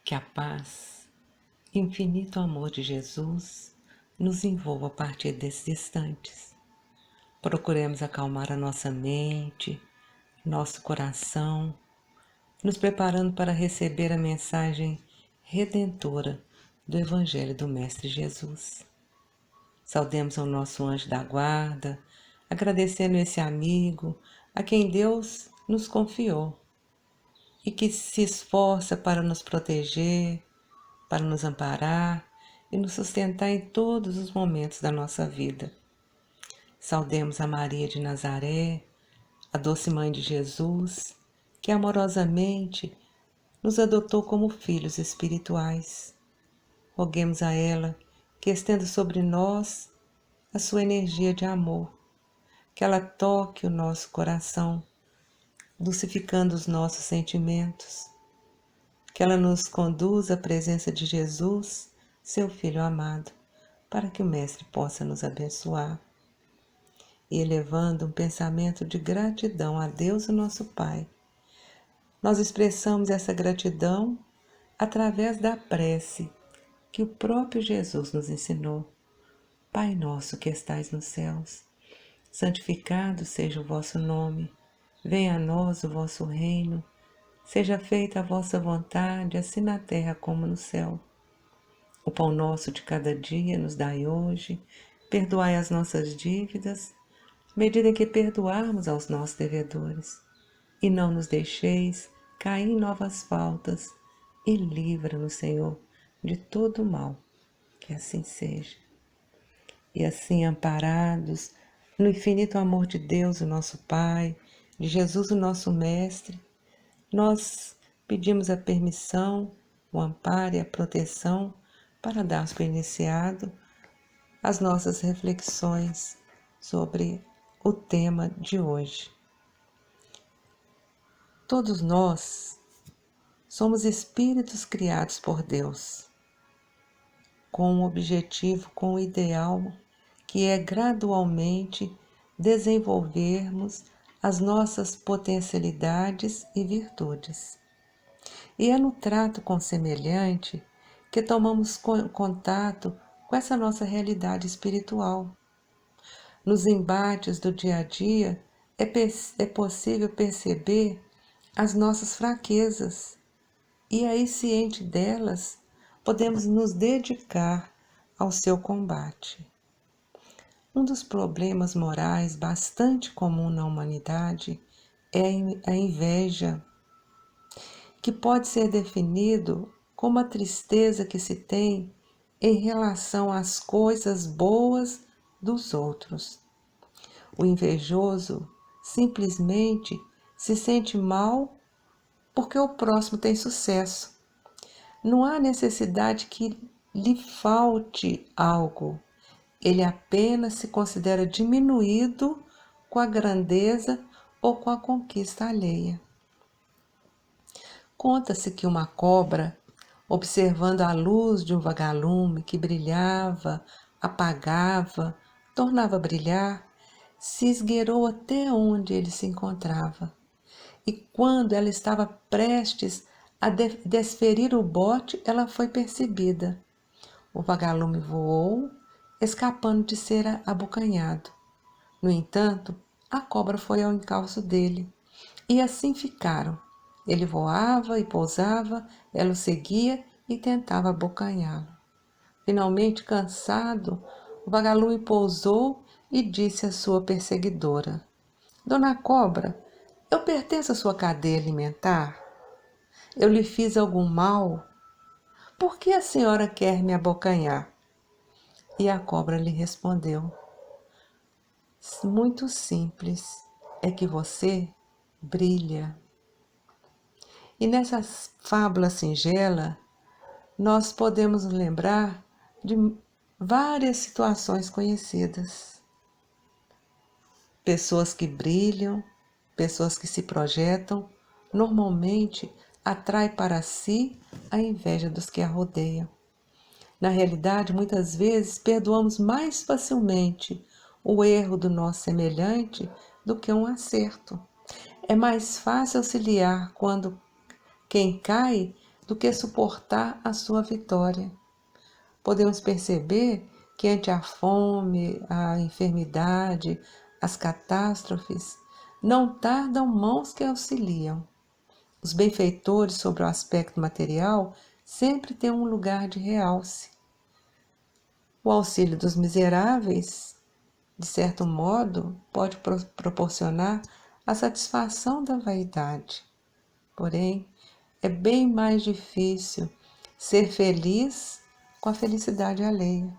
Que a paz, infinito amor de Jesus nos envolva a partir desses instantes. Procuremos acalmar a nossa mente, nosso coração, nos preparando para receber a mensagem redentora do Evangelho do Mestre Jesus. Saudemos ao nosso anjo da guarda, agradecendo esse amigo a quem Deus nos confiou e que se esforça para nos proteger, para nos amparar e nos sustentar em todos os momentos da nossa vida. Saudemos a Maria de Nazaré, a doce mãe de Jesus, que amorosamente nos adotou como filhos espirituais. Roguemos a ela que estenda sobre nós a sua energia de amor, que ela toque o nosso coração, dulcificando os nossos sentimentos, que ela nos conduza à presença de Jesus, seu Filho amado, para que o Mestre possa nos abençoar. E elevando um pensamento de gratidão a Deus, o nosso Pai, nós expressamos essa gratidão através da prece que o próprio Jesus nos ensinou. Pai nosso que estais nos céus, santificado seja o vosso nome, venha a nós o vosso reino, seja feita a vossa vontade, assim na terra como no céu. O pão nosso de cada dia nos dai hoje, perdoai as nossas dívidas, medida em que perdoarmos aos nossos devedores. E não nos deixeis cair em novas faltas, e livra-nos, Senhor, de todo o mal, que assim seja. E assim, amparados no infinito amor de Deus, o nosso Pai, de Jesus, o nosso Mestre, nós pedimos a permissão, o amparo e a proteção para darmos por iniciado as nossas reflexões sobre o tema de hoje. Todos nós somos espíritos criados por Deus, com um objetivo, com um ideal, que é gradualmente desenvolvermos as nossas potencialidades e virtudes. E é no trato com o semelhante que tomamos contato com essa nossa realidade espiritual. Nos embates do dia a dia é possível perceber as nossas fraquezas e aí, ciente delas, podemos nos dedicar ao seu combate. Um dos problemas morais bastante comum na humanidade é a inveja, que pode ser definido como a tristeza que se tem em relação às coisas boas dos outros. O invejoso simplesmente se sente mal porque o próximo tem sucesso. Não há necessidade que lhe falte algo. Ele apenas se considera diminuído com a grandeza ou com a conquista alheia. Conta-se que uma cobra, observando a luz de um vagalume que brilhava, apagava, tornava a brilhar, se esgueirou até onde ele se encontrava. E quando ela estava prestes a desferir o bote, ela foi percebida. O vagalume voou, escapando de ser abocanhado. No entanto, a cobra foi ao encalço dele, e assim ficaram. Ele voava e pousava, ela o seguia e tentava abocanhá-lo. Finalmente, cansado, o vagalume pousou e disse à sua perseguidora: Dona Cobra, eu pertenço à sua cadeia alimentar? Eu lhe fiz algum mal? Por que a senhora quer me abocanhar? E a cobra lhe respondeu: Muito simples, é que você brilha. E nessa fábula singela, nós podemos nos lembrar de várias situações conhecidas. Pessoas que brilham, pessoas que se projetam, normalmente atrai para si a inveja dos que a rodeiam. Na realidade, muitas vezes perdoamos mais facilmente o erro do nosso semelhante do que um acerto. É mais fácil auxiliar quando quem cai do que suportar a sua vitória. Podemos perceber que ante a fome, a enfermidade, as catástrofes, não tardam mãos que auxiliam. Os benfeitores sobre o aspecto material sempre têm um lugar de realce. O auxílio dos miseráveis, de certo modo, pode proporcionar a satisfação da vaidade. Porém, é bem mais difícil ser feliz com a felicidade alheia.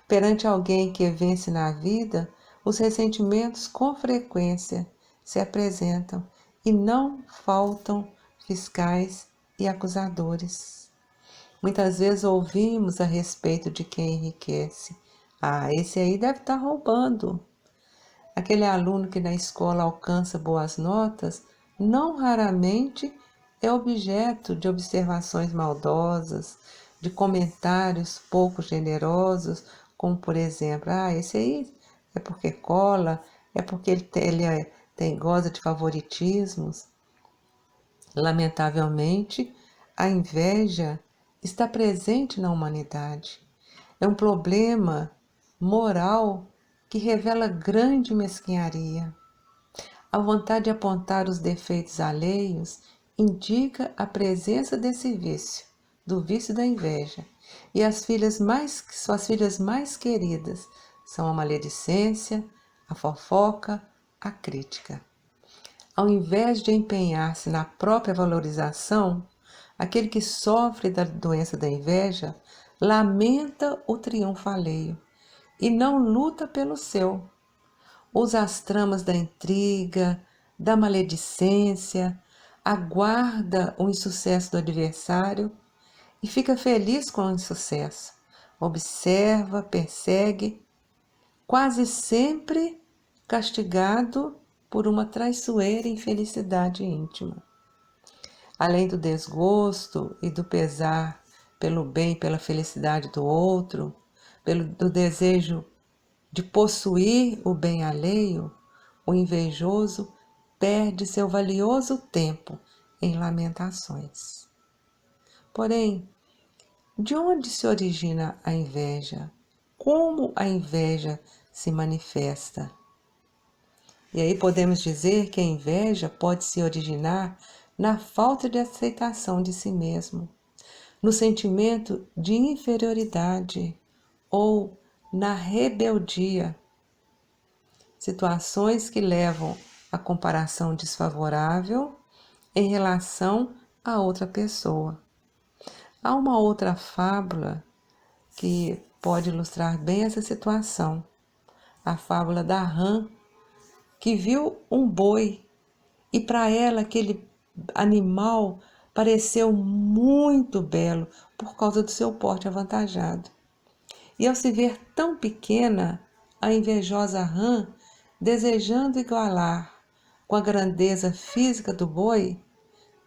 Perante alguém que vence na vida, os ressentimentos com frequência se apresentam e não faltam fiscais e acusadores. Muitas vezes ouvimos a respeito de quem enriquece. Ah, esse aí deve estar roubando. Aquele aluno que na escola alcança boas notas, não raramente é objeto de observações maldosas, de comentários pouco generosos, como por exemplo, esse aí é porque cola, é porque goza de favoritismos. Lamentavelmente, a inveja está presente na humanidade. É um problema moral que revela grande mesquinharia. A vontade de apontar os defeitos alheios indica a presença desse vício, do vício da inveja, e suas filhas mais queridas são a maledicência, a fofoca, a crítica. Ao invés de empenhar-se na própria valorização, aquele que sofre da doença da inveja lamenta o triunfo alheio e não luta pelo seu. Usa as tramas da intriga, da maledicência, aguarda o insucesso do adversário e fica feliz com o insucesso. Observa, persegue, quase sempre castigado por uma traiçoeira infelicidade íntima. Além do desgosto e do pesar pelo bem e pela felicidade do outro, do desejo de possuir o bem alheio, o invejoso perde seu valioso tempo em lamentações. Porém, de onde se origina a inveja? Como a inveja se manifesta? E aí podemos dizer que a inveja pode se originar na falta de aceitação de si mesmo, no sentimento de inferioridade ou na rebeldia, situações que levam à comparação desfavorável em relação a outra pessoa. Há uma outra fábula que pode ilustrar bem essa situação, a fábula da rã, que viu um boi e para ela aquele animal pareceu muito belo por causa do seu porte avantajado. E ao se ver tão pequena, a invejosa rã, desejando igualar com a grandeza física do boi,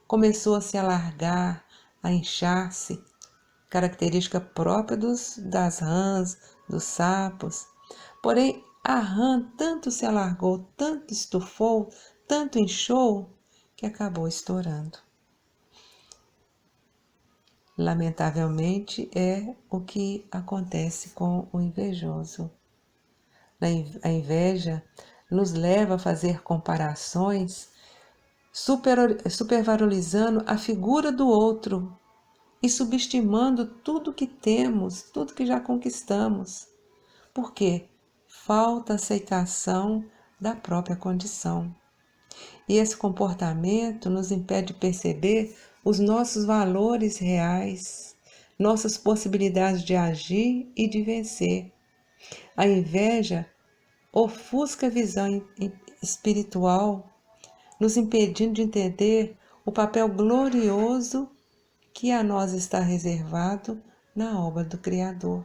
começou a se alargar, a inchar-se, característica própria das rãs, dos sapos. Porém, a rã tanto se alargou, tanto estufou, tanto inchou, que acabou estourando. Lamentavelmente, é o que acontece com o invejoso. A inveja nos leva a fazer comparações, supervalorizando a figura do outro e subestimando tudo que temos, tudo que já conquistamos. Por quê? Falta aceitação da própria condição. E esse comportamento nos impede de perceber os nossos valores reais, nossas possibilidades de agir e de vencer. A inveja ofusca a visão espiritual, nos impedindo de entender o papel glorioso que a nós está reservado na obra do Criador.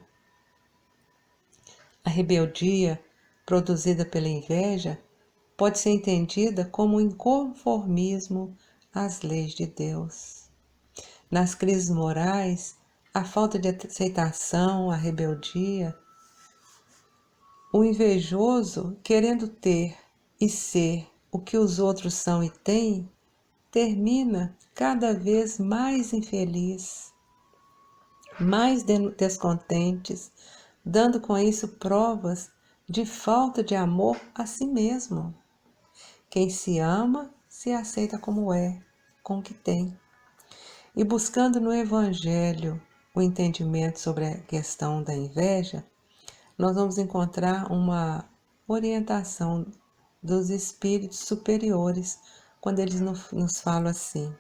A rebeldia produzida pela inveja pode ser entendida como inconformismo às leis de Deus. Nas crises morais, a falta de aceitação, a rebeldia, o invejoso, querendo ter e ser o que os outros são e têm, termina cada vez mais infeliz, mais descontentes, dando com isso provas de falta de amor a si mesmo. Quem se ama se aceita como é, com o que tem. E buscando no Evangelho o entendimento sobre a questão da inveja, nós vamos encontrar uma orientação dos espíritos superiores, quando eles nos falam assim: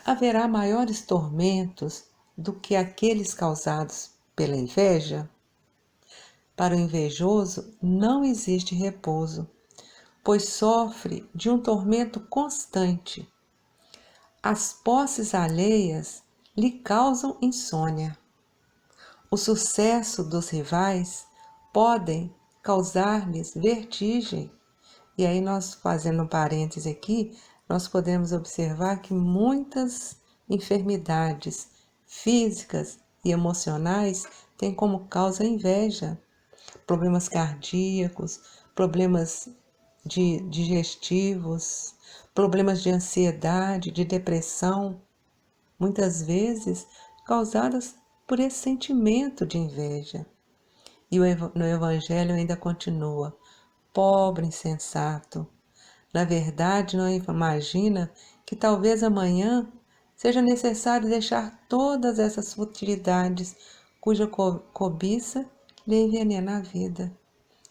haverá maiores tormentos do que aqueles causados pela inveja? Para o invejoso não existe repouso, pois sofre de um tormento constante. As posses alheias lhe causam insônia. O sucesso dos rivais podem causar-lhes vertigem. E aí nós, fazendo um parêntese aqui, nós podemos observar que muitas enfermidades físicas e emocionais têm como causa a inveja. Problemas cardíacos, problemas digestivos, problemas de ansiedade, de depressão, muitas vezes causadas por esse sentimento de inveja. E no Evangelho ainda continua: pobre insensato, na verdade não imagina que talvez amanhã seja necessário deixar todas essas futilidades cuja cobiça lhe envenena a vida.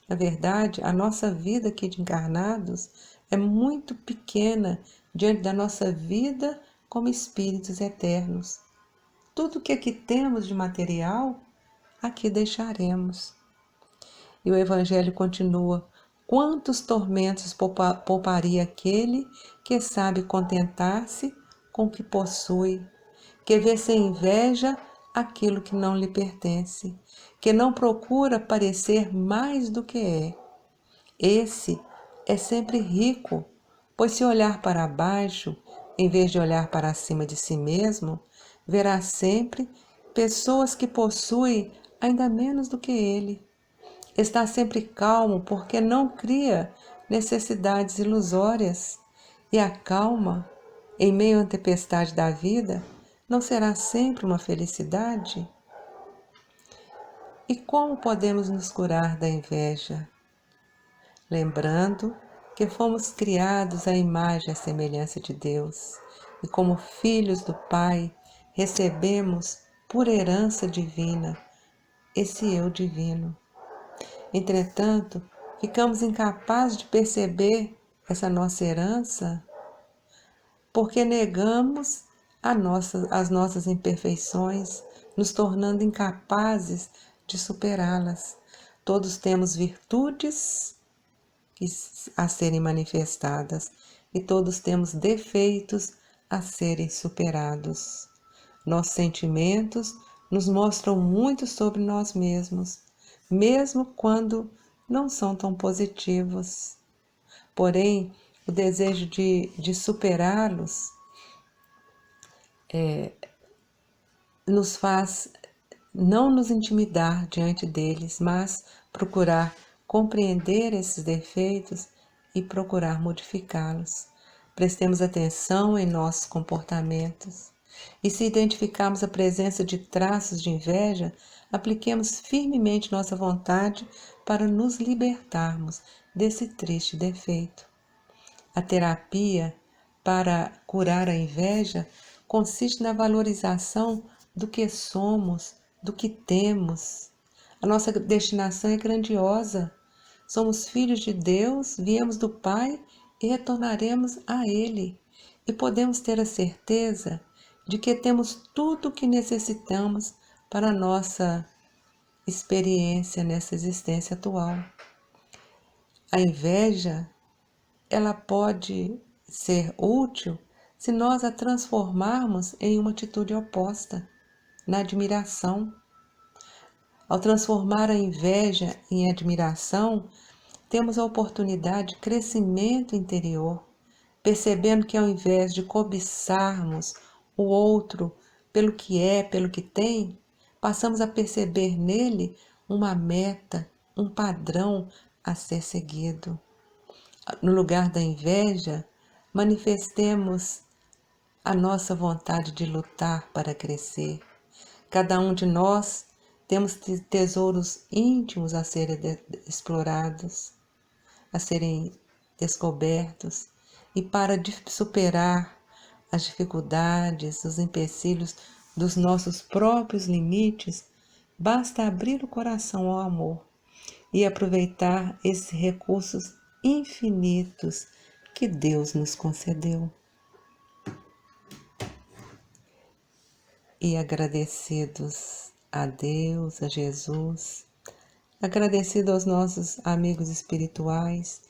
Na verdade, a nossa vida aqui de encarnados é muito pequena diante da nossa vida como espíritos eternos. Tudo que aqui temos de material, aqui deixaremos. E o Evangelho continua: quantos tormentos pouparia aquele que sabe contentar-se com o que possui, que vê sem inveja aquilo que não lhe pertence, que não procura parecer mais do que é. Esse é sempre rico, pois se olhar para baixo, em vez de olhar para cima de si mesmo, verá sempre pessoas que possuem ainda menos do que ele. Está sempre calmo porque não cria necessidades ilusórias, e a calma, em meio à tempestade da vida, não será sempre uma felicidade? E como podemos nos curar da inveja? Lembrando que fomos criados à imagem e à semelhança de Deus, e como filhos do Pai, recebemos por herança divina esse eu divino. Entretanto, ficamos incapazes de perceber essa nossa herança porque negamos as nossas imperfeições, nos tornando incapazes de superá-las. Todos temos virtudes a serem manifestadas e todos temos defeitos a serem superados. Nossos sentimentos nos mostram muito sobre nós mesmos, mesmo quando não são tão positivos. Porém, o desejo de superá-los nos faz não nos intimidar diante deles, mas procurar compreender esses defeitos e procurar modificá-los. Prestemos atenção em nossos comportamentos e, se identificarmos a presença de traços de inveja, apliquemos firmemente nossa vontade para nos libertarmos desse triste defeito. A terapia para curar a inveja consiste na valorização do que somos, do que temos. A nossa destinação é grandiosa. Somos filhos de Deus, viemos do Pai e retornaremos a Ele. E podemos ter a certeza de que temos tudo o que necessitamos para a nossa experiência nessa existência atual. A inveja, ela pode ser útil se nós a transformarmos em uma atitude oposta, na admiração. Ao transformar a inveja em admiração, temos a oportunidade de crescimento interior, percebendo que ao invés de cobiçarmos o outro pelo que é, pelo que tem, passamos a perceber nele uma meta, um padrão a ser seguido. No lugar da inveja, manifestemos a nossa vontade de lutar para crescer. Cada um de nós temos tesouros íntimos a serem explorados, a serem descobertos, e para superar as dificuldades, os empecilhos dos nossos próprios limites, basta abrir o coração ao amor e aproveitar esses recursos infinitos que Deus nos concedeu. E agradecidos a Deus, a Jesus, agradecido aos nossos amigos espirituais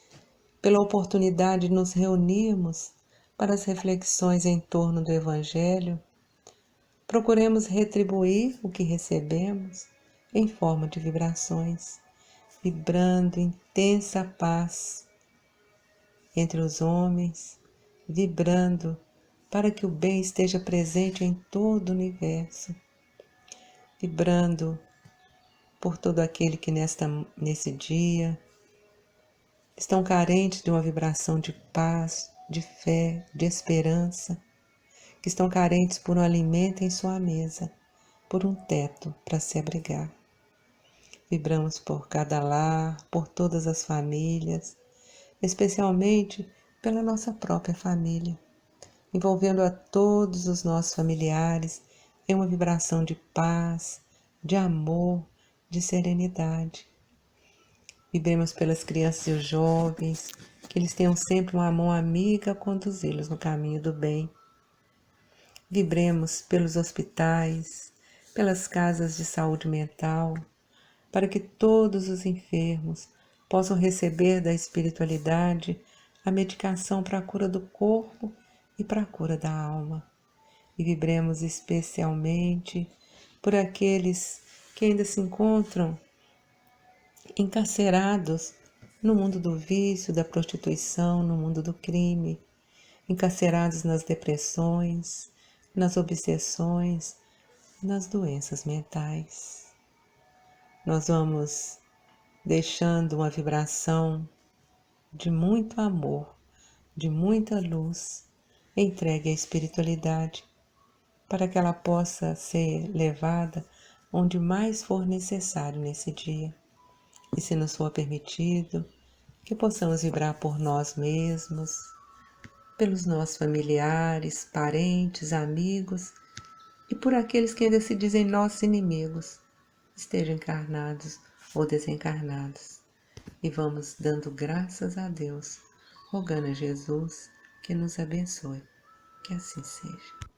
pela oportunidade de nos reunirmos para as reflexões em torno do Evangelho, procuremos retribuir o que recebemos em forma de vibrações, vibrando intensa paz entre os homens, vibrando para que o bem esteja presente em todo o universo, vibrando por todo aquele que nesse dia estão carentes de uma vibração de paz, de fé, de esperança, que estão carentes por um alimento em sua mesa, por um teto para se abrigar. Vibramos por cada lar, por todas as famílias, especialmente pela nossa própria família, envolvendo a todos os nossos familiares em uma vibração de paz, de amor, de serenidade. Vibremos pelas crianças e os jovens, que eles tenham sempre uma mão amiga a conduzi-los no caminho do bem. Vibremos pelos hospitais, pelas casas de saúde mental, para que todos os enfermos possam receber da espiritualidade a medicação para a cura do corpo e para a cura da alma. E vibremos especialmente por aqueles que ainda se encontram encarcerados no mundo do vício, da prostituição, no mundo do crime, encarcerados nas depressões, nas obsessões, nas doenças mentais. Nós vamos deixando uma vibração de muito amor, de muita luz, entregue à espiritualidade, para que ela possa ser levada onde mais for necessário nesse dia. E se nos for permitido, que possamos vibrar por nós mesmos, pelos nossos familiares, parentes, amigos e por aqueles que ainda se dizem nossos inimigos, estejam encarnados ou desencarnados. E vamos dando graças a Deus, rogando a Jesus que nos abençoe. Que assim seja.